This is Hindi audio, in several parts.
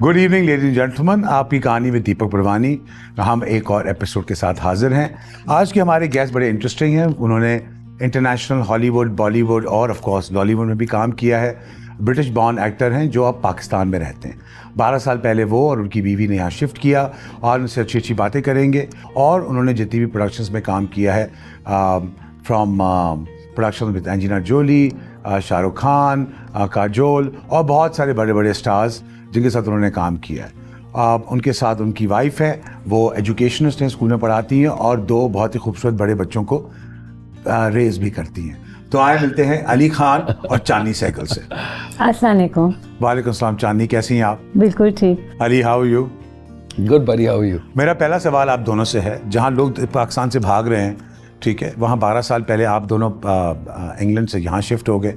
Good evening ladies and gentleman, आपकी कहानी में दीपक परवानी। हम एक और एपिसोड के साथ हाजिर हैं। आज के हमारे गेस्ट बड़े इंटरेस्टिंग हैं। उन्होंने इंटरनेशनल, हॉलीवुड, बॉलीवुड और ऑफ कोर्स लॉलीवुड में भी काम किया है। ब्रिटिश बॉर्न एक्टर हैं जो अब पाकिस्तान में रहते हैं। 12 साल पहले वो और उनकी बीवी ने यहाँ शिफ्ट किया और उनसे अच्छी अच्छी बातें करेंगे। और उन्होंने जितनी भी प्रोडक्शंस में काम किया है, from production with Angelina Jolie, Shahrukh Khan, Kajol और बहुत सारे बड़े बड़े स्टार्स जिनके साथ उन्होंने काम किया है। उनके साथ उनकी वाइफ है, वो एजुकेशनिस्ट हैं, स्कूल में पढ़ाती हैं और 2 बहुत ही खूबसूरत बड़े बच्चों को रेज भी करती हैं। तो आए मिलते हैं अली खान और चांदनी सहगल से। अस्सलाम वालेकुम। वालेकुम सलाम। चांदनी, कैसी हैं आप? बिल्कुल ठीक। Ali, how are you? Good buddy, how are you? मेरा पहला सवाल आप दोनों से है। जहाँ लोग पाकिस्तान से भाग रहे हैं, ठीक है, वहाँ 12 साल पहले आप दोनों इंग्लैंड से यहाँ शिफ्ट हो गए,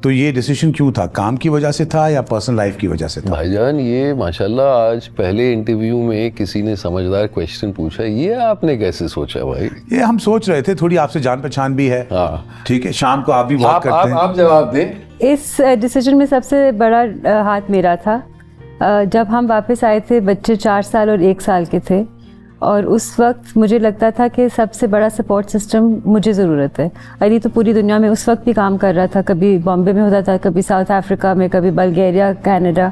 तो ये डिसीजन क्यों था? काम की वजह से था या पर्सनल लाइफ की वजह से था? भाईजान, ये माशाल्लाह आज पहले इंटरव्यू में किसी ने समझदार क्वेश्चन पूछा, ये आपने कैसे सोचा भाई? ये हम सोच रहे थे, थोड़ी आपसे जान पहचान भी है। हाँ ठीक है, शाम को आप भी वॉक करते हैं। आप जवाब दें। इस डिसीजन में सबसे बड़ा हाथ मेरा था। जब हम वापस आए थे, बच्चे 4 साल और 1 साल के थे और उस वक्त मुझे लगता था कि सबसे बड़ा सपोर्ट सिस्टम मुझे ज़रूरत है। अली तो पूरी दुनिया में उस वक्त भी काम कर रहा था, कभी बॉम्बे में होता था, कभी साउथ अफ्रीका में, कभी बल्गेरिया, कनाडा।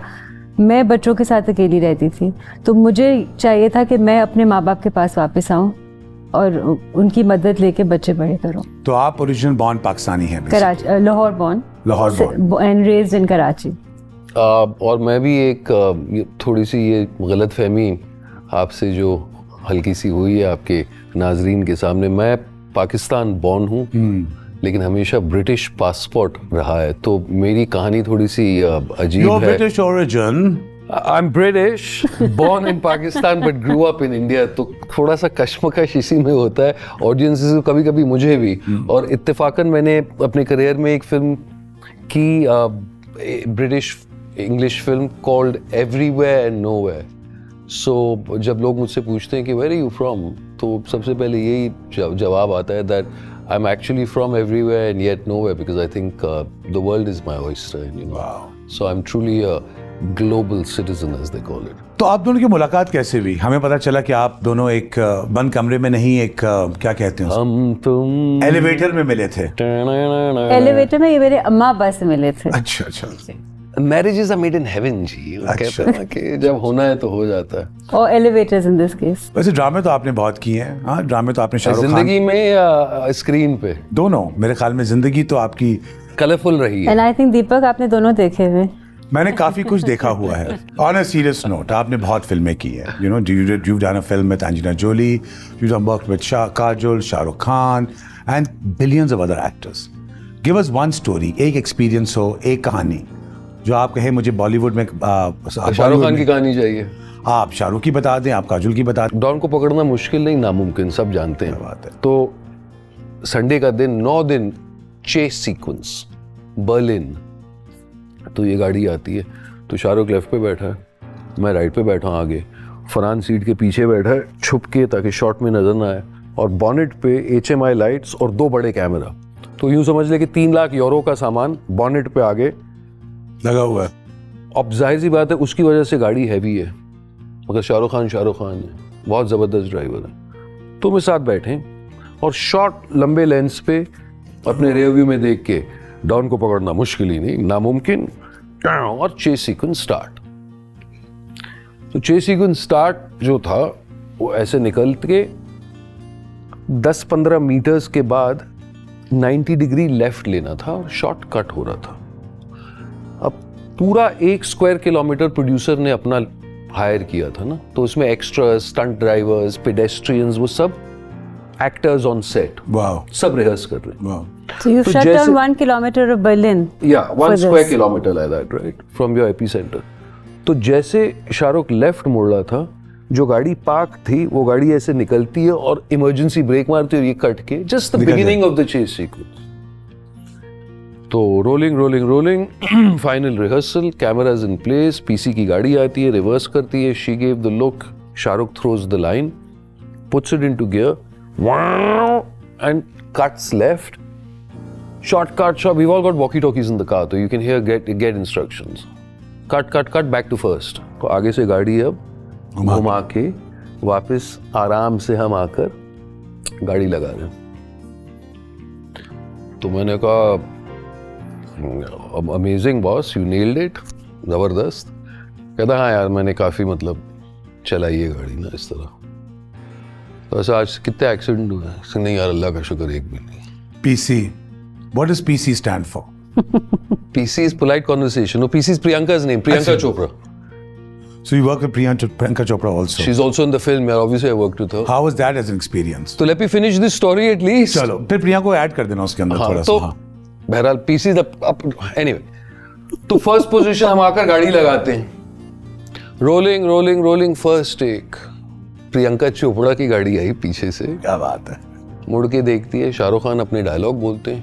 मैं बच्चों के साथ अकेली रहती थी, तो मुझे चाहिए था कि मैं अपने माँ बाप के पास वापस आऊँ और उनकी मदद लेके बच्चे बड़े करूँ। तो आप ओरिजिनल बॉर्न पाकिस्तानी हैं? Karachi, Lahore born and raised in Karachi. और मैं भी एक थोड़ी सी ये गलतफहमी आपसे जो हल्की सी हुई है आपके नाजरीन के सामने, मैं पाकिस्तान बॉर्न हूँ लेकिन हमेशा ब्रिटिश पासपोर्ट रहा है, तो मेरी कहानी थोड़ी सी अजीब है। British origin? I am British, born in Pakistan but grew up in India, तो थोड़ा सा कश्मकश इसी में होता है ऑडियंसेस को, कभी कभी मुझे भी। और इत्तेफाकन मैंने अपने करियर में एक फिल्म की, British English film called Everywhere and Nowhere. So जब लोग मुझसे पूछते हैं कि वेयर आर यू फ्रॉम, तो सबसे पहले यही जवाब आता है that I am actually from everywhere and yet nowhere because I think the world is my oyster, you know. So I am truly a global citizen as they call it. तो आप दोनों की मुलाकात कैसे हुई? हमें पता चला कि आप दोनों एक बंद कमरे में नहीं, एक क्या कहते हैं, हम तुम एलिवेटर में मिले थे। एलिवेटर में ये मेरे अम्मा अब्बा से मिले थे। अच्छा अच्छा। Marriages are made in heaven जी, कहते हैं कि जब होना है तो हो जाता है। और एलिवेटर्स इन दिस केस। वैसे ड्रामे तो आपने बहुत किए हैं। हाँ, ड्रामे तो आपने शाहरुख खान जिंदगी में या स्क्रीन पे? दोनों। मेरे ख्याल में जिंदगी तो आपकी कलरफुल रही है। एंड आई थिंक दीपक आपने दोनों देखे हुए। मैंने काफी कुछ देखा हुआ है। ऑन अ सीरियस नोट, आपने बहुत फिल्में की है। You know, you've done a film with Angelina Jolie, you've done work with Kajol, Shahrukh Khan and billions of other actors. Give us one story, एक एक्सपीरियंस हो, एक कहानी जो आप कहे मुझे बॉलीवुड में। शाहरुख खान की कहानी चाहिए? आप शाहरुख की बता दें, आप काजोल की बता दें। डॉन को पकड़ना मुश्किल नहीं, नामुमकिन, सब जानते हैं। बात है। तो संडे का दिन, 9 दिन चेस सीक्वेंस, बर्लिन। तो ये गाड़ी आती है, तो शाहरुख लेफ्ट पे बैठा है, मैं राइट पे बैठा हूँ आगे, फरहान सीट के पीछे बैठा है छुप के ताकि शॉट में नजर ना आए, और बॉनेट पे HMI लाइट्स और 2 बड़े कैमरा। तो यूं समझ ले कि 3 लाख यूरो का सामान बॉनेट पे आगे लगा हुआ है। अब जाहिर सी बात है उसकी वजह से गाड़ी हैवी है, मगर शाहरुख खान है, बहुत ज़बरदस्त ड्राइवर है। तो मैं साथ बैठे और शॉट लंबे लेंस पे अपने रियर व्यू में देख के डॉन को पकड़ना मुश्किल ही नहीं, नामुमकिन। और चेस सीक्वेंस स्टार्ट। तो चेस सीक्वेंस स्टार्ट जो था वो ऐसे निकल के 10-15 मीटर्स के बाद 90 डिग्री लेफ्ट लेना था और शॉट कट हो रहा था। अब पूरा 1 स्क्वायर किलोमीटर प्रोड्यूसर ने अपना हायर किया था ना, तो उसमें एक्स्ट्रास, स्टंट ड्राइवर्स, पेडेस्ट्रियंस, वो सब एक्टर्स ऑन सेट, सब रिहर्स कर रहे हैं। So you shut down 1 kilometer of Berlin? Yeah, 1 square kilometer like that, right? From your epicenter. तो जैसे शाहरुख लेफ्ट मुड़ रहा था, जो गाड़ी पार्क थी वो गाड़ी ऐसे निकलती है और इमरजेंसी ब्रेक मारती है और ये कट के just the beginning of the chase sequence. तो rolling final rehearsal, cameras in place, PC की गाड़ी आती है, रिवर्स करती है, she gave the look, Shahrukh throws the line, puts it into gear and cuts left. Shot. We've all got walkie-talkies in the car, so you can hear get instructions. Cut, back to first. तो आगे से गाड़ी अब घुमा के वापस आराम से हम आकर गाड़ी लगा रहे हैं। तो मैंने कहा amazing boss, you nailed it, जबरदस्त। कहता हाँ यार मैंने काफी मतलब चलाई है गाड़ी ना इस तरह। तो ऐसा आज कितने एक्सीडेंट हुए हैं? नहीं यार अल्लाह का शुक्र एक भी नहीं। PC, what does PC stand for? PC is polite conversation. No, PC is Priyanka's name, Priyanka Chopra. So you work with Priyanka Chopra also? She's also in the film. Yeah, obviously I worked with her. How was that as an experience? So let me finish this story at least. चलो फिर प्रियंका को ऐड कर देना उसके अंदर थोड़ा तो सा। हाँ। बहरहाल PC is the anyway. तो फर्स्ट पोजीशन हम आकर गाड़ी लगाते हैं, rolling rolling rolling, first take, Priyanka Chopra की गाड़ी आई पीछे से। क्या बात है। मुड़ के देखती है, शाहरुख खान अपने डायलॉग बोलते हैं,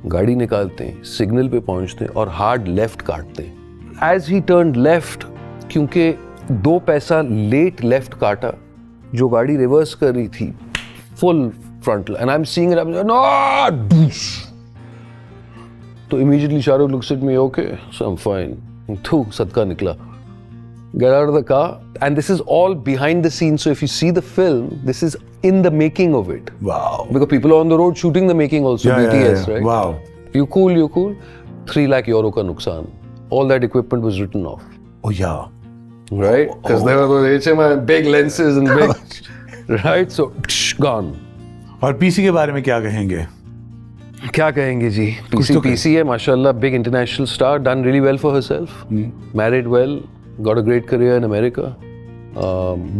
गाड़ी निकालते हैं, सिग्नल पे पहुंचते हैं और हार्ड लेफ्ट काटते हैं। एज ही टर्न लेफ्ट, क्योंकि 2 पैसा लेट लेफ्ट काटा, जो गाड़ी रिवर्स कर रही थी full frontal, and I am seeing it, no, तो immediately Shahrukh looks at me, okay so I am fine, थू सदका निकला। Get out of the car, and this is all behind the scenes. So if you see the film, this is in the making of it. Wow. Because people are on the road shooting the making also. Yeah, BTS, yeah. right? Wow. You cool. 3 lakh euro ka nuksan. All that equipment was written off. Oh yeah. Right? Because there were those HMI big lenses and big, right? So gone. और PC के बारे में क्या कहेंगे? क्या कहेंगे जी? PC है माशाल्लाह, big international star, done really well for herself, married well, got a great career in America,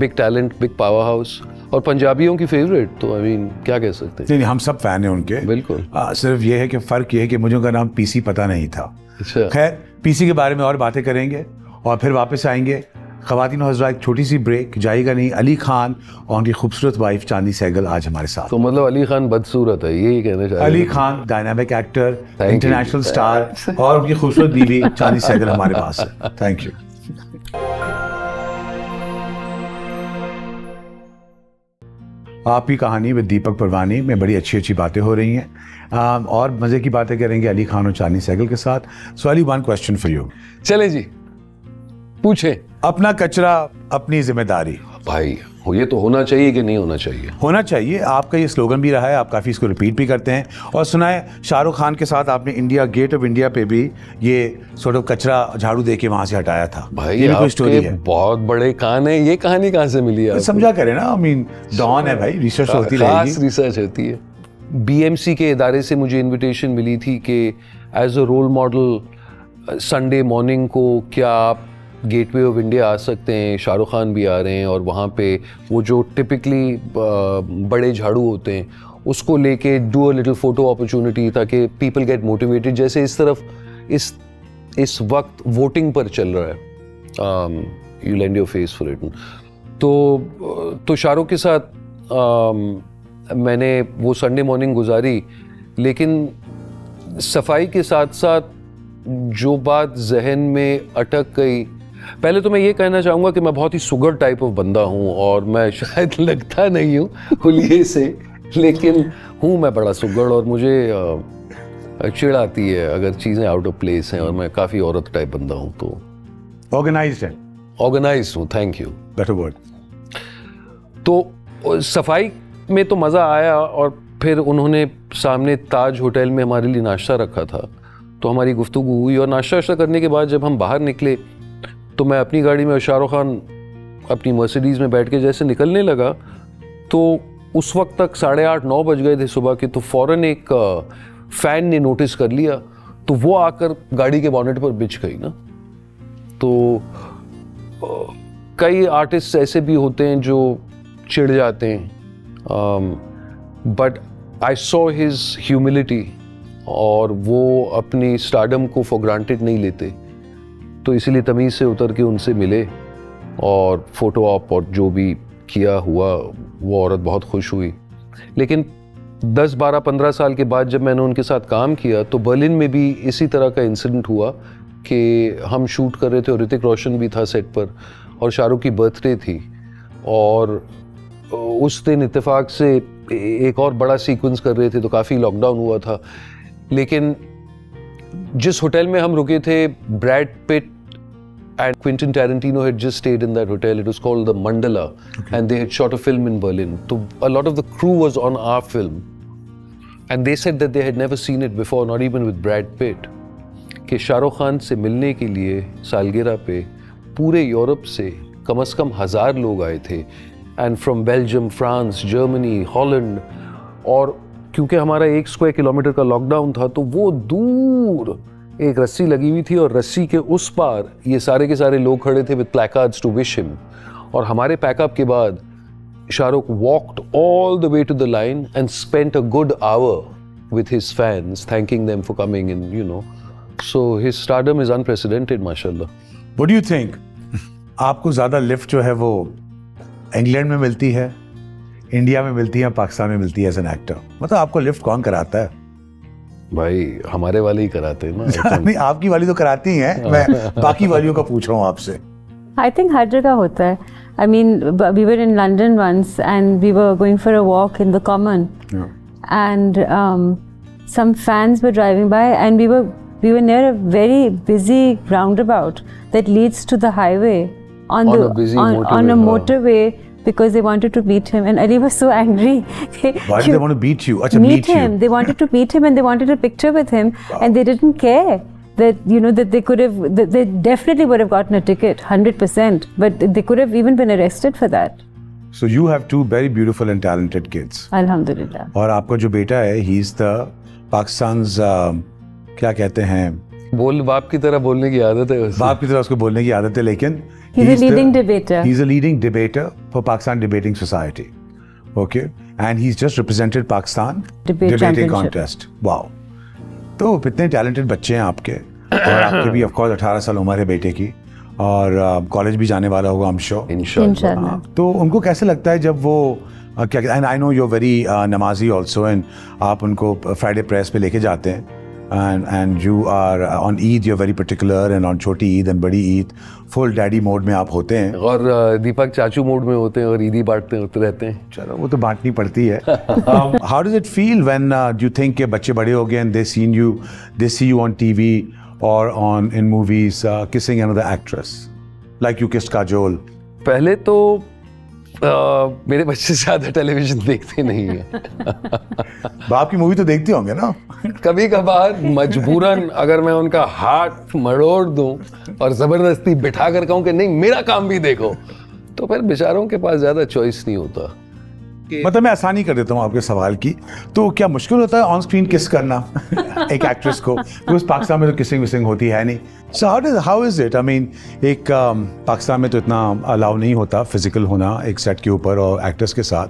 big talent, big powerhouse, और पंजाबियों की फेवरेट, तो I mean क्या कह सकते हैं? नहीं हम सब फैन हैं उनके। बिल्कुल। सिर्फ ये है कि फ़र्क ये है कि मुझे उनका नाम PC पता नहीं था। अच्छा। खैर PC के बारे में और बातें करेंगे और फिर वापस आएंगे। ख़वातीन और हज़रात, एक छोटी सी ब्रेक, जाएगा नहीं। अली खान और उनकी खूबसूरत वाइफ चांदनी सहगल आज हमारे साथ। तो मतलब अली खान बदसूरत है, यही कहना चाह रहे हैं? Ali Khan dynamic actor, Thank international star, और उनकी खूबसूरत बीवी चांदनी सहगल हमारे पास है। Thank you. आपकी कहानी विद दीपक परवानी में बड़ी अच्छी अच्छी बातें हो रही हैं, और मज़े की बातें करेंगे अली खान और चांदनी सहगल के साथ। सो अली, 1 क्वेश्चन फॉर यू। चले जी, पूछे। अपना कचरा अपनी जिम्मेदारी। भाई ये तो होना चाहिए कि नहीं होना चाहिए? होना चाहिए। आपका ये स्लोगन भी रहा है, आप काफ़ी इसको रिपीट भी करते हैं। और सुना है शाहरुख खान के साथ आपने इंडिया गेट ऑफ इंडिया पे भी ये सॉर्ट ऑफ कचरा झाड़ू दे के वहाँ से हटाया था। भाई ये भी कोई स्टोरी है? बहुत बड़े कान है, ये कहानी कहाँ से मिली है? समझा करें ना, आई मीन डॉन है भाई, रिसर्च होती रहेगी। खास रिसर्च होती है। BMC के इदारे से मुझे इनविटेशन मिली थी कि as a role model Sunday morning को क्या आप गेटवे ऑफ इंडिया आ सकते हैं, शाहरुख खान भी आ रहे हैं, और वहाँ पे वो जो टिपिकली बड़े झाड़ू होते हैं उसको लेके do a little photo opportunity, ताकि पीपल गेट मोटिवेटेड। जैसे इस तरफ इस वक्त वोटिंग पर चल रहा है, you lend your face for it. तो शाहरुख के साथ मैंने वो संडे मॉर्निंग गुजारी, लेकिन सफाई के साथ साथ जो बात जहन में अटक गई, पहले तो मैं ये कहना चाहूँगा कि मैं बहुत ही सुगर टाइप ऑफ बंदा हूँ, और मैं शायद लगता नहीं हूँ हुलिये से, लेकिन हूँ मैं बड़ा सुगर, और मुझे चिढ़ आती है अगर चीज़ें आउट ऑफ प्लेस हैं, और मैं काफ़ी औरत टाइप बंदा हूँ। तो ऑर्गेनाइज्ड है? ऑर्गेनाइज्ड हूँ, थैंक यू, बेटर वर्ड। तो सफाई में तो मज़ा आया, और फिर उन्होंने सामने ताज होटल में हमारे लिए नाश्ता रखा था, तो हमारी गुफ्तगू हुई, और नाश्ता करने के बाद जब हम बाहर निकले तो मैं अपनी गाड़ी में और शाहरुख खान अपनी मर्सिडीज़ में बैठ के जैसे निकलने लगा, तो उस वक्त तक 8:30-9 बज गए थे सुबह के। तो फ़ौरन एक फ़ैन ने नोटिस कर लिया, तो वो आकर गाड़ी के बॉनेट पर बिछ गई ना। तो कई आर्टिस्ट ऐसे भी होते हैं जो चिढ़ जाते हैं, but I saw his humility, और वो अपनी स्टारडम को फॉर ग्रांटेड नहीं लेते, तो इसीलिए तमीज़ से उतर के उनसे मिले और फोटो ऑप और जो भी किया हुआ, वो औरत बहुत खुश हुई। लेकिन 10, 12, 15 साल के बाद जब मैंने उनके साथ काम किया, तो बर्लिन में भी इसी तरह का इंसिडेंट हुआ कि हम शूट कर रहे थे और ऋतिक रोशन भी था सेट पर, और शाहरुख की बर्थडे थी, और उस दिन इत्तेफाक से एक और बड़ा सीक्वेंस कर रहे थे, तो काफ़ी लॉकडाउन हुआ था। लेकिन जिस होटल में हम रुके थे, Brad Pitt And Quentin Tarantino had just stayed in that hotel. It was called the Mandala, and they had shot a film in Berlin. So a lot of the crew was on our film, and they said that they had never seen it before, not even with Brad Pitt. कि शाहरुख खान से मिलने के लिए सालगिरह पे पूरे यूरोप से कम 1000 लोग आए थे, and from Belgium, France, Germany, Holland. और क्योंकि हमारा 1 स्क्वायर किलोमीटर का लॉकडाउन था, तो वो दूर एक रस्सी लगी हुई थी, और रस्सी के उस पार ये सारे के सारे लोग खड़े थे with placards to wish him. और हमारे पैकअप के बाद Shahrukh walked all the way to the line and spent a good hour with his fans, thanking them for coming in, you know. So his stardom is unprecedented, माशाल्लाह. व्हाट डू यू थिंक, आपको ज्यादा लिफ्ट जो है वो इंग्लैंड में मिलती है, इंडिया में मिलती है, पाकिस्तान में मिलती है एज एन एक्टर? मतलब आपको लिफ्ट कौन कराता है? भाई हमारे वाले ही कराते हैं ना. नहीं, आपकी वाली तो कराती हैं, मैं बाकी वालियों का पूछ रहा हूँ आपसे. I think हर जगह होता है. I mean, we were in London once and we were going for a walk in the Common, and some fans were driving by, and we were near a very busy roundabout that leads to the highway on a motorway. Because they wanted to meet him, and Ali was so angry. Why did they want to beat you? Meet him. They wanted to meet him, and they wanted a picture with him, and they didn't care that, you know, that they could have. They definitely would have gotten a ticket, 100%. But they could have even been arrested for that. So you have 2 very beautiful and talented kids. Alhamdulillah. और आपका जो बेटा है, he is the Pakistan's क्या कहते हैं? बाप की तरह बोलने की आदत है. बाप की तरह उसको बोलने की आदत है, लेकिन he's a leading debater. He's a leading debater for Pakistan Debating Society. Okay, and he's just represented Pakistan debating contest. Wow. तो इतने talented बच्चे हैं आपके, और आपके भी of course 18 साल उम्र है बेटे की, और कॉलेज भी जाने वाला होगा, I'm sure. इंशाल्लाह. तो उनको कैसे लगता है जब वो क्या, and I know you're very Namazi also, and आप उनको फ्राइडे प्रेस पे लेके जाते हैं, and you are on Eid you're very particular, and on छोटी ईद and बड़ी ईद full daddy mode में आप होते हैं, और दीपक चाचू मोड में होते हैं, और ईदी बांटते होते रहते हैं. चलो वो तो बांटनी पड़ती है. How does it feel when do you think के बच्चे बड़े हो गए and they see you on TV or in movies kissing another actress like you kissed Kajol? पहले तो मेरे बच्चे ज्यादा टेलीविजन देखते नहीं है. बाप की मूवी तो देखते होंगे ना? कभी कभार मजबूरन अगर मैं उनका हाथ मरोड़ दूं और जबरदस्ती बिठा कर कहूं कि नहीं मेरा काम भी देखो, तो फिर बेचारों के पास ज्यादा चॉइस नहीं होता. मतलब मैं आसानी कर देता हूँ आपके सवाल की. तो क्या मुश्किल होता है ऑन स्क्रीन किस करना एक एक्ट्रेस को? बिकॉज पाकिस्तान में तो किसिंग विसिंग होती है नहीं. So how is it? I mean, एक पाकिस्तान में तो इतना अलाउ नहीं होता फिजिकल होना एक सेट के ऊपर और एक्टर्स के साथ,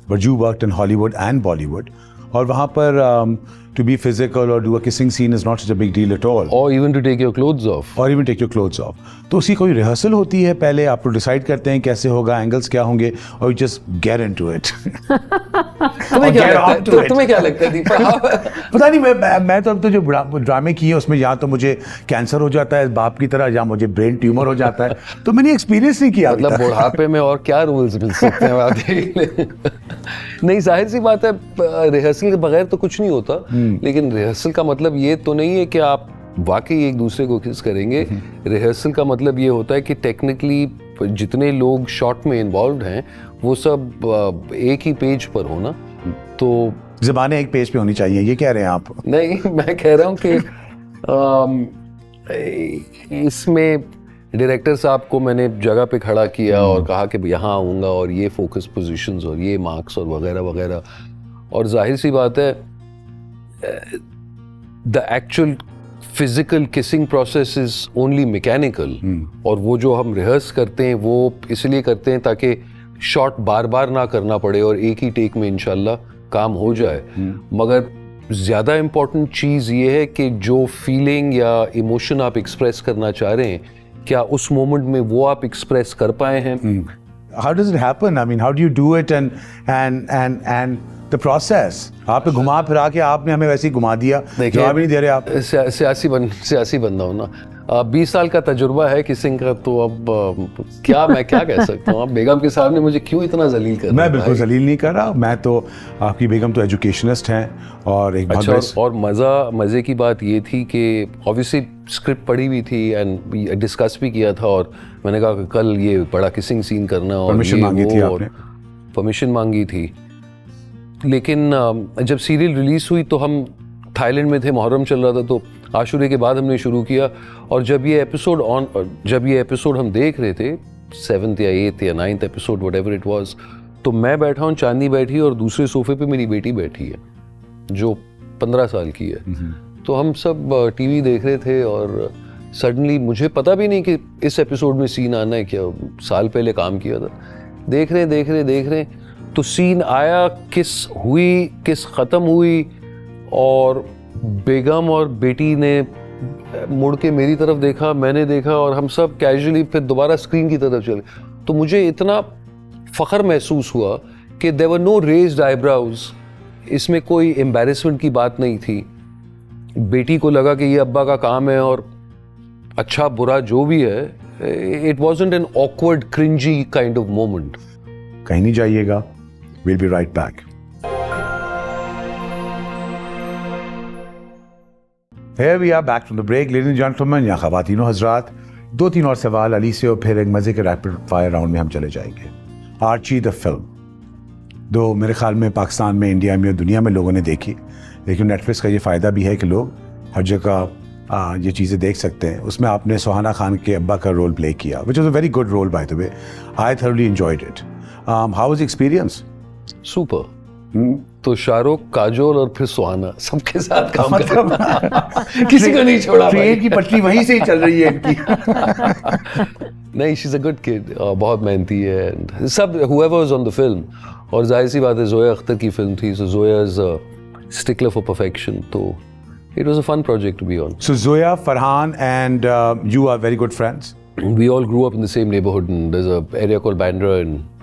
but you worked in Hollywood and Bollywood, और वहाँ पर to be physical or do a kissing scene is not such a big deal at all. Or even to take your clothes off. Or even take your clothes off. तो उसकी कोई रिहर्सल होती है पहले? आप लोग डिसाइड करते हैं कैसे होगा, एंगल्स क्या होंगे, और you just get into it. तुम्हें क्या लगता है दीपक? पता नहीं, मैं तो अब तो जो ड्रामे किए उसमें या तो मुझे कैंसर हो जाता है बाप की तरह, या मुझे ब्रेन ट्यूमर हो जाता है, तो मैंने एक्सपीरियंस नहीं किया. मतलब बुढ़ापे में और क्या रूल्स मिल सकते हैं? नहीं, जाहिर सी बात है, रिहर्सल के बगैर तो कुछ नहीं होता. लेकिन रिहर्सल का मतलब ये तो नहीं है कि आप वाकई एक दूसरे को किस करेंगे. रिहर्सल का मतलब ये होता है कि टेक्निकली जितने लोग शॉट में इन्वॉल्व हैं वो सब एक ही पेज पर हो ना. तो ज़बानें एक पेज पे होनी चाहिए, ये कह रहे हैं आप? नहीं, मैं कह रहा हूँ कि इसमें डायरेक्टर साहब को मैंने जगह पे खड़ा किया और कहा कि यहाँ आऊँगा और ये फोकस पोजीशंस और ये मार्क्स और वगैरह वगैरह. और जाहिर सी बात है, the actual physical kissing process is only mechanical. और वो जो हम रिहर्स करते हैं वो इसलिए करते हैं ताकि शॉट बार बार ना करना पड़े और एक ही टेक में इंशाल्लाह काम हो जाए. मगर ज़्यादा इम्पोर्टेंट चीज़ ये है कि जो फीलिंग या इमोशन आप एक्सप्रेस करना चाह रहे हैं, क्या उस मोमेंट में वो आप एक्सप्रेस कर पाए हैं? How does it happen? I mean, how do you do it and the process, आपने घुमा फिरा के आपने हमें वैसे ही घुमा दिया, जवाब नहीं दे रहे आप। सियासी बंदा हूँ ना, 20 साल का तजुर्बा है किसिंग का, तो अब मैं क्या कह सकता हूँ। बेगम के सामने मुझे क्यों इतना जलील कर रहे हैं? मैं बिल्कुल जलील नहीं कर रहा, मैं तो, आपकी बेगम तो एजुकेशनिस्ट हैं और एक अच्छा, और मज़े की बात ये थी कि ऑब्वियसली स्क्रिप्ट पढ़ी हुई थी एंड डिस्कस भी किया था, और मैंने कहा कि कल ये बड़ा किसिंग सीन करना, और परमिशन मांगी थी आपने? परमिशन मांगी थी, लेकिन जब सीरियल रिलीज हुई तो हम थाईलैंड में थे, मुहर्रम चल रहा था, तो आशुरे के बाद हमने शुरू किया, और जब ये एपिसोड हम देख रहे थे, 7th या 8th या 9th episode whatever it was, तो मैं बैठा हूँ, चांदनी बैठी और दूसरे सोफे पे मेरी बेटी बैठी है जो 15 साल की है। तो हम सब टीवी देख रहे थे और सडनली, मुझे पता भी नहीं कि इस एपिसोड में सीन आना है, क्या साल पहले काम किया था, देख रहे तो सीन आया, किस ख़त्म हुई, और बेगम और बेटी ने मुड़ के मेरी तरफ देखा, मैंने देखा, और हम सब कैजुअली फिर दोबारा स्क्रीन की तरफ चले। तो मुझे इतना फ़ख्र महसूस हुआ कि there were no raised eyebrows, इसमें कोई एम्बैरेसमेंट की बात नहीं थी। बेटी को लगा कि ये अब्बा का काम है, और अच्छा बुरा जो भी है, it wasn't an awkward cringey kind of moment. कहीं नहीं जाइएगा, we'll be right back. Here we are back from the break, ladies and gentlemen, या ख़वातीनो हज़रात, 2-3 और सवाल अली से, और फिर एक मज़े के रैपिड फायर राउंड में हम चले जाएंगे। आर्ची द फिल्म, दो मेरे ख्याल में पाकिस्तान में, इंडिया में और दुनिया में लोगों ने देखी, लेकिन नेटफ्लिक्स का ये फ़ायदा भी है कि लोग हर जगह ये चीज़ें देख सकते हैं। उसमें आपने सुहाना खान के अब्बा का रोल प्ले किया, which was a very good role by the way. I thoroughly enjoyed it. How was the experience? Super. तो शाहरुख, काजोल और फिर सुहाना, सबके साथ काम करना, किसी को नहीं छोड़ा। ट्रेन की पटरी वहीं से ही चल रही है इनकी। नहीं, she is a good kid, बहुत मेहनती है, सब whoever was on the film, और जाहिर सी बात है जोया अख्तर की फिल्म थी, so Zoya is a stickler for perfection, तो it was a fun project to be on. So Zoya, Farhan and you are very good friends? We all grew up in the same neighborhood, and there's a area called Bandra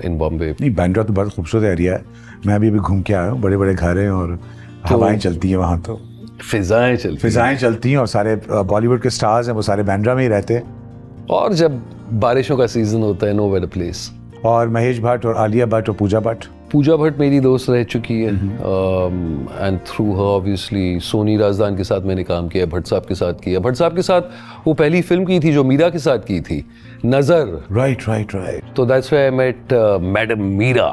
in Bombay. नहीं, बांद्रा तो बहुत खूबसूरत एरिया है, मैं अभी घूम के आया हूँ, बड़े बड़े घर हैं और हवाएं चलती हैं वहाँ, तो फिजाएं चलती हैं, और सारे बॉलीवुड के स्टार्स हैं वो सारे बांद्रा में ही रहते हैं, और जब बारिशों का सीजन होता है, नो बेटर प्लेस। और महेश भट्ट और आलिया भट्ट और पूजा भट्ट मेरी दोस्त रह चुकी है, and through her obviously Soni Razdan के साथ मैंने काम किया, भट्ट साहब के साथ किया। भट्ट साहब के साथ वो पहली फिल्म की थी जो मीरा के साथ की थी, नजर। राइट। तो that's where I met madam Meera,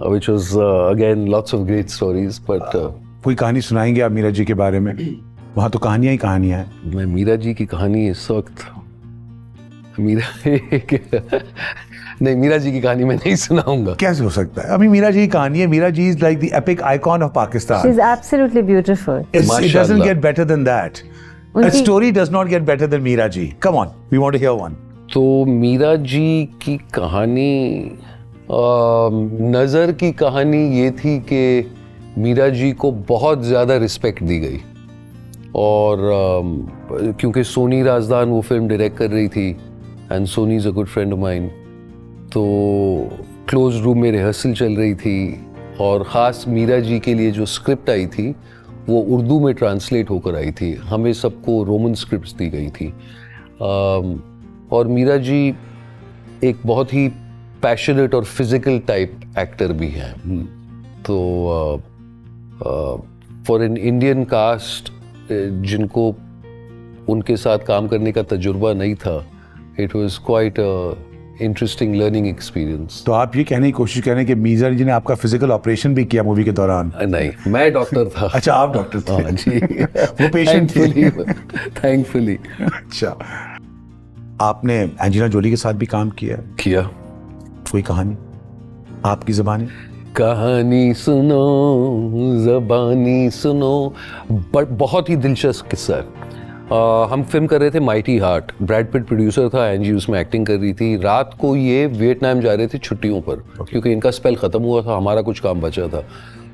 which was again lots of great stories. But कोई कहानी सुनाएंगे आप मीरा जी के बारे में? वहाँ तो कहानियाँ ही कहानियाँ हैं। मैं मीरा जी की कहानी इस वक्त नहीं, मीरा जी की कहानी मैं नहीं सुनाऊंगा। कैसे हो सकता है? अभी मीरा जी की कहानी है, Meera ji is like the epic icon of Pakistan. She's absolutely beautiful. It doesn't get better than that. A story does not get better than Meera ji. Come on, we want to hear one. तो मीरा जी की कहानी, नज़र की कहानी ये थी कि मीरा जी को बहुत ज़्यादा रिस्पेक्ट दी गई, और क्योंकि सोनी राजदान वो फिल्म डायरेक्ट कर रही थी, and Soni is a good friend of mine, तो क्लोज रूम में रिहर्सल चल रही थी, और ख़ास मीरा जी के लिए जो स्क्रिप्ट आई थी वो उर्दू में ट्रांसलेट होकर आई थी, हमें सबको रोमन स्क्रिप्ट्स दी गई थी। और मीरा जी एक बहुत ही पैशनेट और फिजिकल टाइप एक्टर भी हैं, तो फॉर एन इंडियन कास्ट जिनको उनके साथ काम करने का तजुर्बा नहीं था, it was quite interesting learning experience. तो आप ये कहने की कोशिश कर रहे हैं कि मीरा जी ने आपका फिजिकल ऑपरेशन भी किया मूवी के दौरान? नहीं, मैं डॉक्टर था। अच्छा, आप डॉक्टर थे? हाँ जी। वो पेशेंट थे, थैंकफुली। अच्छा, आपने एंजेलिना जोली के साथ भी काम किया? कोई कहानी आपकी ज़बानी? कहानी सुनो, ज़बानी सुनो, बट बहुत ही दिलचस्प किस्सा है। हम फिल्म कर रहे थे mighty heart, Brad Pitt producer था, एंजी उसमें एक्टिंग कर रही थी। रात को ये वियतनाम जा रहे थे छुट्टियों पर, क्योंकि इनका स्पेल ख़त्म हुआ था, हमारा कुछ काम बचा था।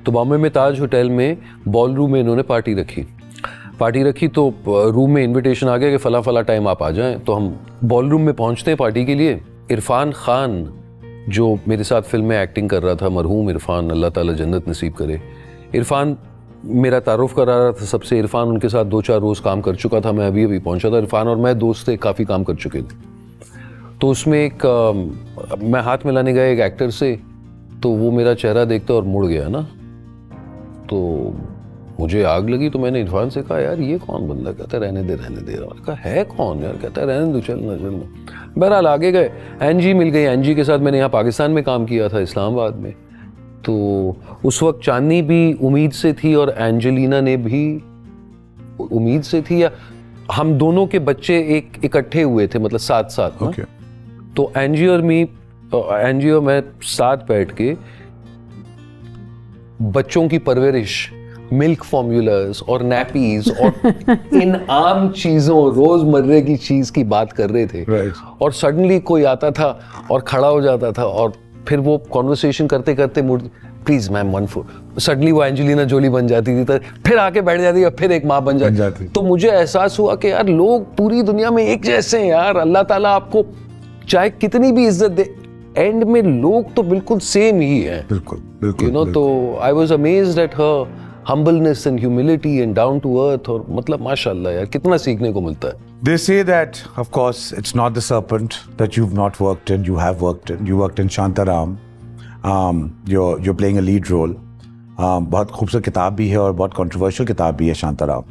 तो बॉम्बे में ताज होटल में बॉल रूम में इन्होंने पार्टी रखी, तो रूम में इन्विटेशन आ गया कि फ़ला टाइम आप आ जाएं। तो हम बॉल रूम में पहुंचते हैं पार्टी के लिए। इरफान खान जो मेरे साथ फिल्म में एक्टिंग कर रहा था, मरहूम इरफान, अल्लाह ताला जन्नत नसीब करे। इरफान मेरा तारुफ करा रहा था सबसे। इरफान उनके साथ 2-4 रोज़ काम कर चुका था, मैं अभी पहुंचा था। इरफान और मैं दोस्त थे, काफ़ी काम कर चुके थे। तो उसमें एक मैं हाथ मिलाने गया एक एक्टर से, तो वो मेरा चेहरा देखता और मुड़ गया ना, तो मुझे आग लगी। तो मैंने इरफान से कहा, यार ये कौन बंदा? कहता है रहने दे। मैंने कहा है कौन यार? कहता है रहने दो, चलना। बहरहाल आगे गए, एनजी मिल गई। एनजी के साथ मैंने यहाँ पाकिस्तान में काम किया था, इस्लामाबाद में। तो उस वक्त चांदनी भी उम्मीद से थी और एंजेलिना ने भी उम्मीद से थी, या हम दोनों के बच्चे एक इकट्ठे हुए थे, मतलब साथ ना। तो एनजी और मैं साथ बैठ के बच्चों की परवरिश, मिल्क फॉर्मूलाज और नैपीज और इन आम चीजों, रोजमर्रे की चीज की बात कर रहे थे। और सडनली कोई आता था और खड़ा हो जाता था, और फिर वो कॉन्वर्सेशन करते करते प्लीज मैम 1 फुट, सडनली वो एंजेलिना जोली बन जाती थी, तो फिर आके बैठ जाती है, फिर एक माँ बन जाती। तो मुझे एहसास हुआ कि यार लोग पूरी दुनिया में एक जैसे हैं यार। अल्लाह ताला आपको चाहे कितनी भी इज्जत दे, एंड में लोग तो बिल्कुल सेम ही है। बिल्कुल यू नो। तो I was amazed at her humbleness and humility and down to earth, और मतलब माशाल्लाह यार कितना सीखने को मिलता है। They say that, of course, it's not the serpent that you've not worked in, you have worked in. You worked in Shantaram. You're playing a lead role. बहुत खूबसूरत किताब भी है और बहुत कंट्रोवर्शियल किताब भी है शांताराम।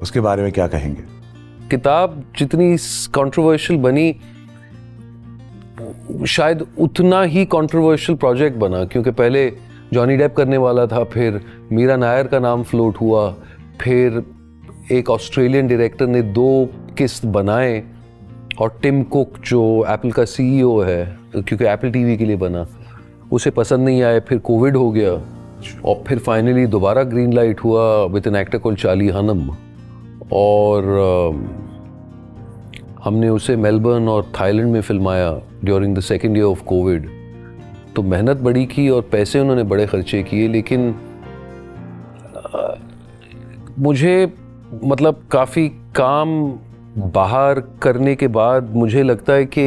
उसके बारे में क्या कहेंगे? किताब जितनी कंट्रोवर्शियल बनी, शायद उतना ही कंट्रोवर्शियल प्रोजेक्ट बना, क्योंकि पहले जॉनी डेप करने वाला था, फिर मीरा नायर का नाम फ्लोट हुआ, फिर एक ऑस्ट्रेलियन डायरेक्टर ने 2 किस्त बनाए, और टिम कुक जो एप्पल का सीईओ है, क्योंकि एप्पल टीवी के लिए बना, उसे पसंद नहीं आए, फिर कोविड हो गया, और फिर फाइनली दोबारा ग्रीन लाइट हुआ with an actor called Charlie Hunnam, और हमने उसे मेलबर्न और थाईलैंड में फिल्माया during the second year of Covid. तो मेहनत बड़ी की और पैसे उन्होंने बड़े खर्चे किए, लेकिन मुझे मतलब काफ़ी काम बाहर करने के बाद मुझे लगता है कि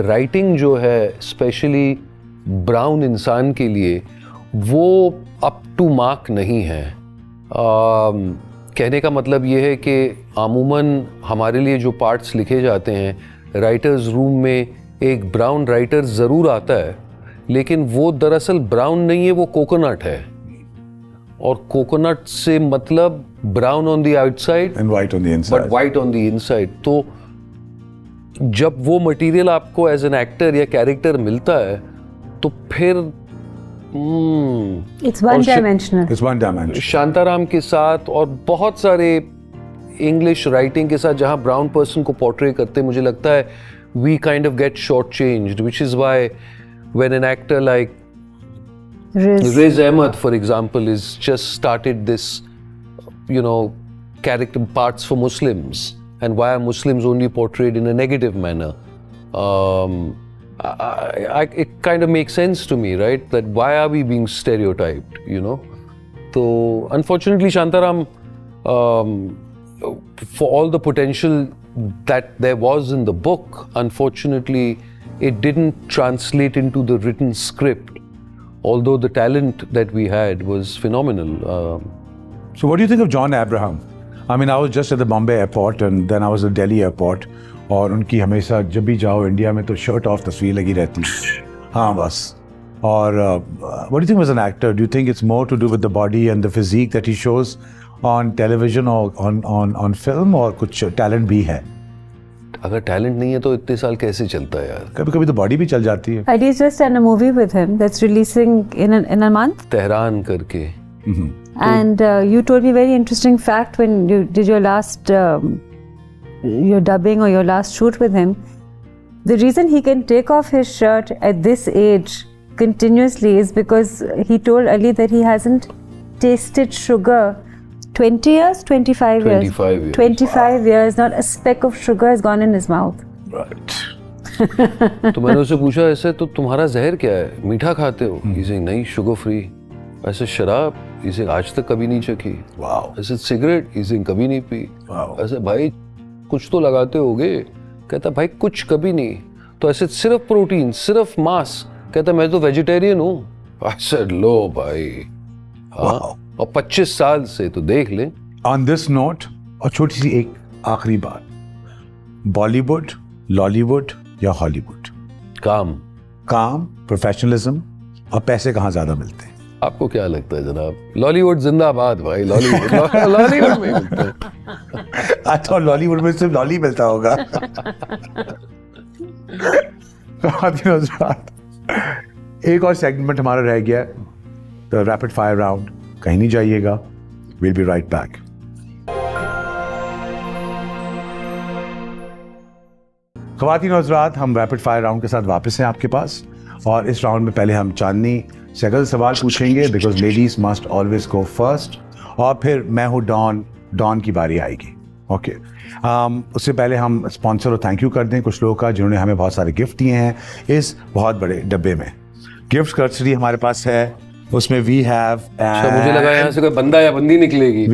राइटिंग जो है स्पेशली ब्राउन इंसान के लिए वो अप टू मार्क नहीं है। कहने का मतलब ये है कि आमूमन हमारे लिए जो पार्ट्स लिखे जाते हैं, राइटर्स रूम में एक ब्राउन राइटर ज़रूर आता है, लेकिन वो दरअसल ब्राउन नहीं है, वो कोकोनट है, और कोकोनट से मतलब brown on the outside and white on the inside, but white on the inside. तो जब वो मटेरियल आपको एज एन एक्टर या कैरेक्टर मिलता है तो फिर इट्स वन डायमेंशनल। शांताराम के साथ और बहुत सारे इंग्लिश राइटिंग के साथ जहां ब्राउन पर्सन को पोर्ट्रे करते, मुझे लगता है we kind of get short changed, which is why when an actor like Riz Ahmed, for example, is just started this, you know, character parts for Muslims, and why are Muslims only portrayed in a negative manner? It kind of makes sense to me, right? That why are we being stereotyped, you know? So unfortunately, Shantaram, for all the potential that there was in the book, unfortunately, it didn't translate into the written script, although the talent that we had was phenomenal. So what do you think of John Abraham? I mean, I was just at the Bombay airport and then I was at Delhi airport, और उनकी हमेशा जब भी जाओ इंडिया में तो शर्ट ऑफ तस्वीर लगी रहती है। हाँ बस। और what do you think as an actor? Do you think it's more to do with the body and the physique that he shows on television or on film, और कुछ talent भी है? अगर टैलेंट नहीं है तो इतने साल कैसे चलता है यार? कभी-कभी तो बॉडी भी चल जाती है। I just done a movie with him that's releasing in a month. Tehran करके। And you told me very interesting fact when you did your last your dubbing or your last shoot with him. The reason he can take off his shirt at this age continuously is because he told Ali that he hasn't tasted sugar 20 years, 25 years. 25 years. 25 years, not a speck of sugar has gone in his mouth. Right. तो मैंने उससे पूछा, ऐसे तो तुम्हारा जहर क्या है, मीठा खाते हो? इसे नहीं, शुगर फ्री। ऐसे शराब, इसे आज तक कभी नहीं चखी। वाओ। ऐसे सिगरेट, इसे कभी नहीं पी। ऐसे भाई कुछ तो लगाते होगे? कहता भाई कुछ कभी नहीं। तो ऐसे सिर्फ प्रोटीन, सिर्फ मांस, कहता मैं तो वेजिटेरियन हूँ। I said, लो भाई, हाँ, और 25 साल से तो देख ले। On this note, और छोटी सी एक आखिरी बात, बॉलीवुड, लॉलीवुड या हॉलीवुड? काम, प्रोफेशनलिज्म और पैसे कहाँ ज्यादा मिलते हैं? आपको क्या लगता है जनाब? लॉलीवुड जिंदाबाद भाई, लॉलीवुड में मिलता है। अच्छा, लॉलीवुड में सिर्फ लॉली मिलता होगा। एक और सेगमेंट हमारा रह गया, तो रैपिड फायर राउंड। कहीं नहीं जाइएगा, we'll be right back. ख़वातीन और हज़रात, हम रैपिड फायर राउंड के साथ वापस हैं आपके पास, और इस राउंड में पहले हम चांदनी से अगले सवाल पूछेंगे, because ladies must always go first, और फिर मैं हूँ डॉन की बारी आएगी। ओके, उससे पहले हम स्पॉन्सर और थैंक यू कर दें कुछ लोगों का जिन्होंने हमें बहुत सारे गिफ्ट दिए हैं इस बहुत बड़े डब्बे में। गिफ्ट कर्सरी हमारे पास है, उसमें वी हैव, मुझे लगा यहाँ से कोई बंदा या बंदी निकलेगी।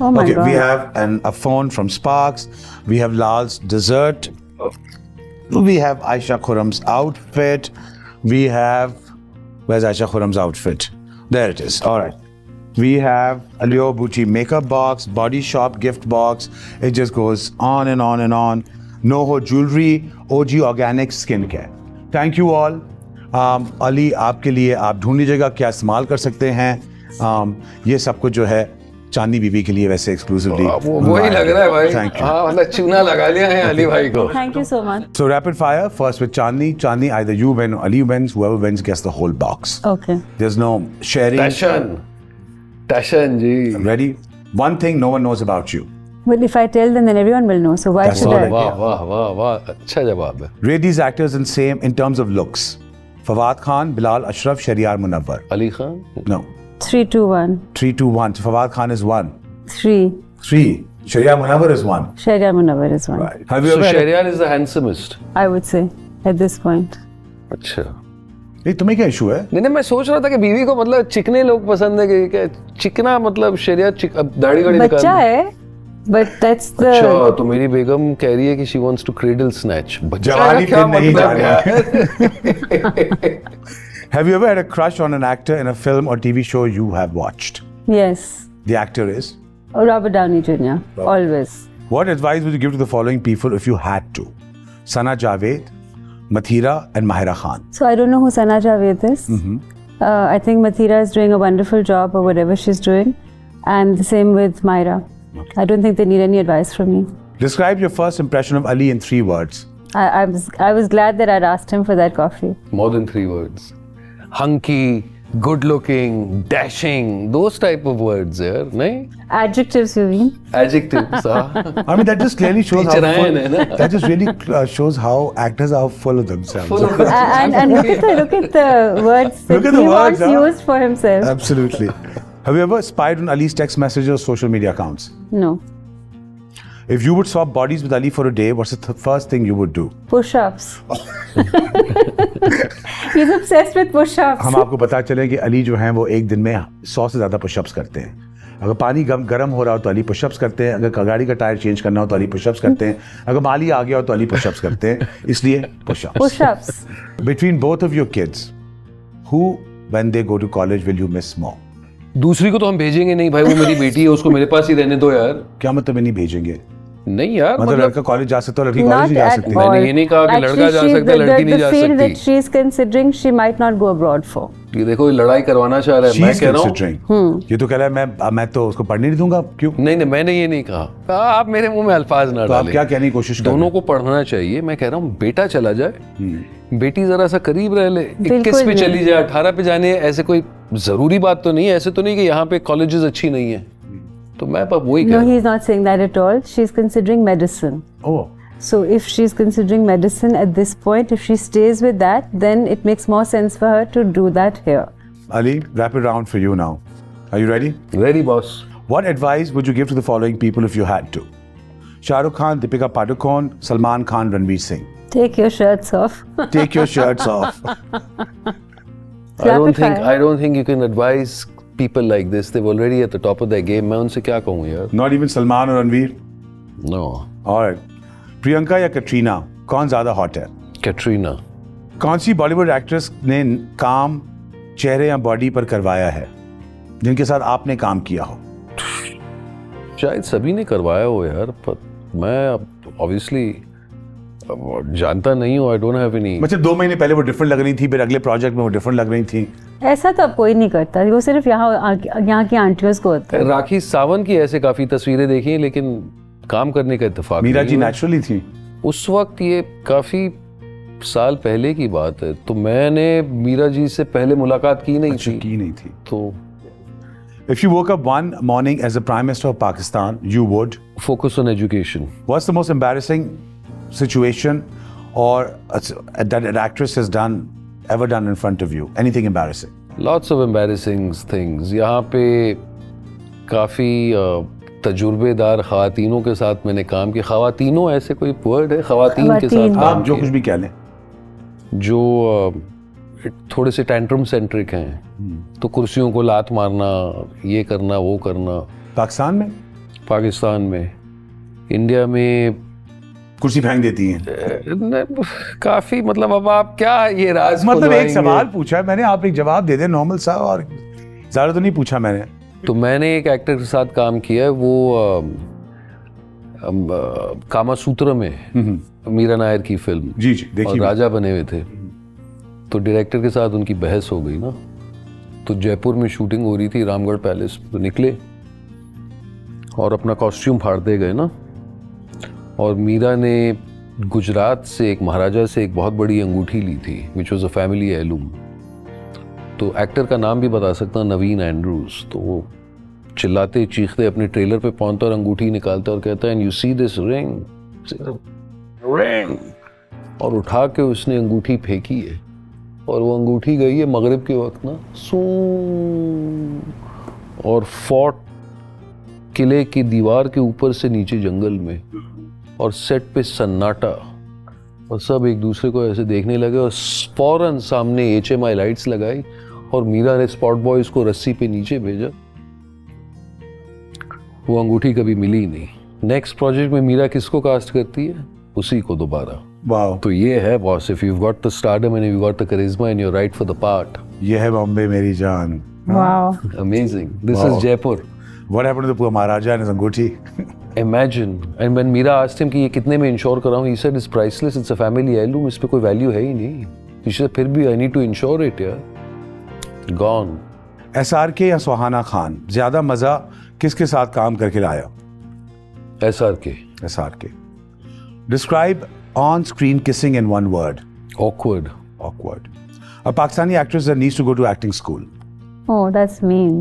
Okay, we have a phone from Sparks. We have Lal's dessert. We have Aisha Khurram's outfit. We have, where's Aisha Khurram's outfit? There it is. All right. We have a Leo Bucci makeup box, Body Shop gift box. It just goes on and on and on. Noho jewelry, OG organic skincare. Thank you all. Ali, आपके लिए आप ढूंढ लीजिएगा क्या इस्तेमाल कर सकते हैं। ये सब कुछ जो है चांदनी बीबी के लिए वैसे एक्सक्लूसिवली वही लग रहा है भाई। Thank you. हाँ, मतलब चूना लगा लिया है अली भाई को। Thank you so much. So rapid fire, first with Chandni. Chandni, either you win or Ali wins. Whoever wins gets the whole box. Okay. There's no sharing. Tashan ji. Ready? One thing no one knows about you. Well, if I tell them, then everyone will know. So why That's should all I? right. वाह वाह वाह वाह, अच्छा जवाब है। Rate these actors in terms of looks. Fawad Khan, Bilal Ashraf, Shahryar Munawwar. Ali Khan? No. 3, 2, 1. 3, 2, 1. So Fawad Khan is 1. 3. 3. Shahryar Munawwar is 1. Shahryar Munawwar is 1. Right. Have you So ever had Shahryar is the handsomest. I would say at this point. अच्छा। नहीं, तुम्हें क्या इशू है? नहीं, मैं सोच रहा था कि बीवी को मतलब चिकने लोग पसंद है कि क्या चिकना, मतलब शहरियार अब दाढ़ी वाड़ी निकाल। बच्चा है, but that's the. अच्छा, तो मेरी बेगम कह रही है कि she wants to cradle snatch। जवानी पे नहीं जा रहे। Have you ever had a crush on an actor in a film or TV show you have watched? Yes. The actor is? Robert Downey Jr. Always. What advice would you give to the following people if you had to? Sana Javed, Mathira and Mahira Khan. So I don't know who Sana Javed is. I think Mathira is doing a wonderful job or whatever she's doing. And the same with Myra. Okay. I don't think they need any advice from me. Describe your first impression of Ali in 3 words. I was glad that I'd asked him for that coffee. More than 3 words. Hunky, good looking, dashing, those type of words, yaar, nahi? Adjectives, you mean? Adjectives, I mean, that just clearly shows how full, that just really shows how actors are full of themselves. And look at the words that he wants used for himself. Absolutely. Have you ever spied on Ali's text messages or social media accounts? No. If you would swap bodies with Ali for a day, what's the first thing you would do? Push-ups. He's obsessed with push-ups. हम आपको पता चले कि अली जो हैं वो एक दिन में 100 से ज़्यादा पुशअप्स करते हैं। अगर पानी गर्म हो रहा हो तो अली पुशअप्स करते हैं, अगर गाड़ी का टायर चेंज करना हो तो अली पुशअप्स करते हैं, अगर माली आ गया हो तो अली पुशअप्स करते हैं, इसलिए pushups. Between both of your kids, who when they go to college will you miss more? दूसरी को तो हम भेजेंगे नहीं भाई, वो मेरी बेटी है, उसको मेरे पास ही रहने दो यार। क्या मतलब नहीं भेजेंगे? नहीं यार, मतलब लड़का कॉलेज जा सकता है, लड़की कॉलेज नहीं जा सकती। मैंने ये नहीं कहा कि लड़का जा सकता है, लड़की नहीं जा सकती। The field that she is considering, she might not go abroad for. ये देखो, ये लड़ाई करवाना चाह रहा है। मैं कह रहा हूँ ये तो कह रहा है मैं तो उसको पढ़ने नहीं दूंगा। क्यों? नहीं, मैंने ये नहीं कहा। आप मेरे मुंह में अल्फाज ना डालें। आप क्या कहने की कोशिश कर रहे हैं? दोनों को पढ़ना चाहिए। मैं कह रहा हूँ बेटा चला जाए, बेटी जरा सा करीब रह ले, 21 पे चली जाए, 18 पे जाने, ऐसे कोई जरूरी बात तो नहीं है। ऐसे तो नहीं कि यहाँ पे कॉलेजेस अच्छी नहीं है, तो मैं वही कह रहा हूँ। No, he's not saying that at all. She's considering medicine. Oh. So if she's considering medicine at this point, if she stays with that, then it makes more sense for her to do that here. Ali, rapid round for you now. Are you ready? Ready, boss. What advice would you give to the following people if you had to? Shah Rukh Khan, Deepika Padukone, Salman Khan, Ranveer Singh. Take your shirts off. Take your shirts off. I don't think you can advise people like this. They're already at the top of their game. मैं उनसे क्या कहूँ यार? Not even Salman or Ranveer? No. All right. Priyanka या Katrina, कौन ज़्यादा hot है? Katrina. कौन सी बॉलीवुड एक्ट्रेस ने काम चेहरे या बॉडी पर करवाया है जिनके साथ आपने काम किया हो? शायद सभी ने करवाया हो यार, पर मैं ऑब्वियसली जानता नहीं हूँ। I don't have any. मतलब 2 महीने पहले वो डिफरेंट लग रही थी, फिर अगले प्रोजेक्ट में वो डिफरेंट लग रही थी। ऐसा तो अब कोई नहीं करता, वो सिर्फ यहाँ की आंटियों को होता है। राखी सावंत की ऐसे काफी तस्वीरें देखी हैं, लेकिन काम करने का इत्तेफाक। मीरा जी नेचुरली थी उस वक्त, ये काफी साल पहले की बात है, तो मैंने मीरा जी से पहले मुलाकात की नहीं थी। तो if you woke up one morning as the Prime Minister of Pakistan, you would focus on education. What's the most embarrassing situation or that an actress has ever done in front of you? Anything embarrassing? Lots of embarrassing things. यहाँ पे काफी तजुर्बेदार ख़वातीनों के साथ मैंने काम किया। ख़वातीनों ऐसे कोई वर्ड है? ख़वातीन के साथ आप जो कुछ भी कह लें, जो थोड़े से टैंट्रम सेंट्रिक हैं, तो कुर्सियों को लात मारना, ये करना वो करना। पाकिस्तान में इंडिया में कुर्सी फेंक देती हैं काफी। मतलब अब आप क्या ये राज, मतलब एक सवाल पूछा है मैंने, आप एक जवाब दे दें नॉर्मल सा, और ज़्यादा तो नहीं पूछा मैंने। तो मैंने एक एक्टर के साथ काम किया है, वो कामासूत्र में मीरा नायर की फिल्म, जी देखिए, राजा बने हुए थे। तो डायरेक्टर के साथ उनकी बहस हो गई ना, तो जयपुर में शूटिंग हो रही थी रामगढ़ पैलेस, तो निकले और अपना कॉस्ट्यूम फाड़ते गए ना, और मीरा ने गुजरात से एक महाराजा से एक बहुत बड़ी अंगूठी ली थी, विच वॉज अ फैमिली हेirloom। तो एक्टर का नाम भी बता सकता, नवीन एंड्रूज। तो वो चिल्लाते चीखते अपने ट्रेलर पे पहुंचता और अंगूठी निकालता और कहता है, and you see this ring, और उठा के उसने अंगूठी फेंकी है, और वो अंगूठी गई है मगरिब के वक्त ना, और फोर्ट किले की दीवार के ऊपर से नीचे जंगल में, और सेट पे सन्नाटा, और सब एक दूसरे को ऐसे देखने लगे, और फौरन सामने HMI लाइट्स लगाई, और मीरा ने स्पॉट बॉयज को रस्सी पे नीचे भेजा। वो अंगूठी कभी मिली नहीं। नेक्स्ट प्रोजेक्ट में मीरा किसको कास्ट करती है? उसी को दोबारा। वाओ। तो ये है boss, if you got the stardom and you got the charisma and you are right for the part. ये है बॉम्बे मेरी जान। Wow, amazing. This is Jaipur. What happened to the poor Maharaja and his अंगूठी? Imagine. And when Meera asked him कि ये कितने में ensure कराऊं, he said it's priceless, it's a family heirloom, इस पे कोई वैल्यू है ही नहीं। He said फिर भी I need to insure it यार। Gone. SRK या सुहाना खान, ज्यादा मजा किसके साथ काम करके लाया? SRK. Describe on-screen kissing in one word. Awkward. A Pakistani actress that needs to go to acting school. Oh, that's mean.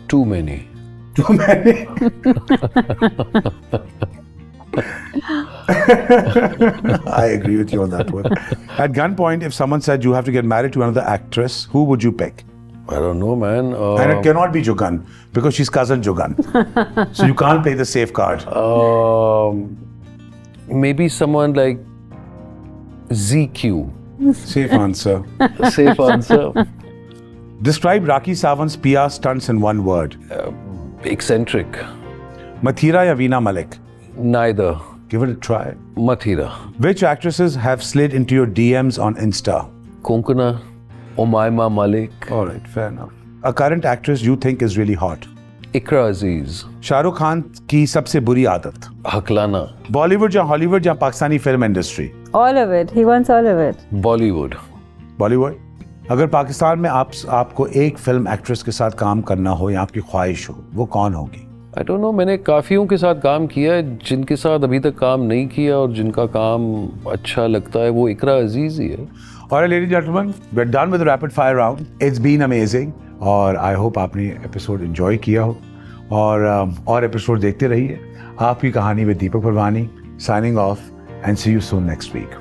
Too many. I agree with you on that one. At gunpoint, if someone said you have to get married to another actress, who would you pick? I don't know, man. And it cannot be Jugan because she's cousin Jugan. So you can't play the safe card. Maybe someone like ZQ. Safe answer. Safe answer. Describe Rakhi Sawant's PR stunts in one word. Eccentric. Mathira ya Veena Malik? Neither. Give it a try. Mathira. Which actresses have slid into your DMs on Insta? Konkona, Umayma Malik. All right, fair enough. A current actress you think is really hot? Ikra Aziz. Shahrukh Khan की सबसे बुरी आदत? हकलाना. बॉलीवुड या हॉलीवुड या Pakistani film industry? All of it. He wants all of it. Bollywood. Bollywood? अगर पाकिस्तान में आपको एक फिल्म एक्ट्रेस के साथ काम करना हो या आपकी ख्वाहिश हो, वो कौन होगी? I don't know, मैंने काफियों के साथ काम किया है, जिनके साथ अभी तक काम नहीं किया और जिनका काम अच्छा लगता है वो इकरा अजीज ही है। Alright, ladies and gentlemen, we're done with the rapid fire round. It's been amazing और I hope आपने एपिसोड एंजॉय किया हो और एपिसोड देखते रहिए। आपकी कहानी with Deepak Parwani, signing off and see you soon next week.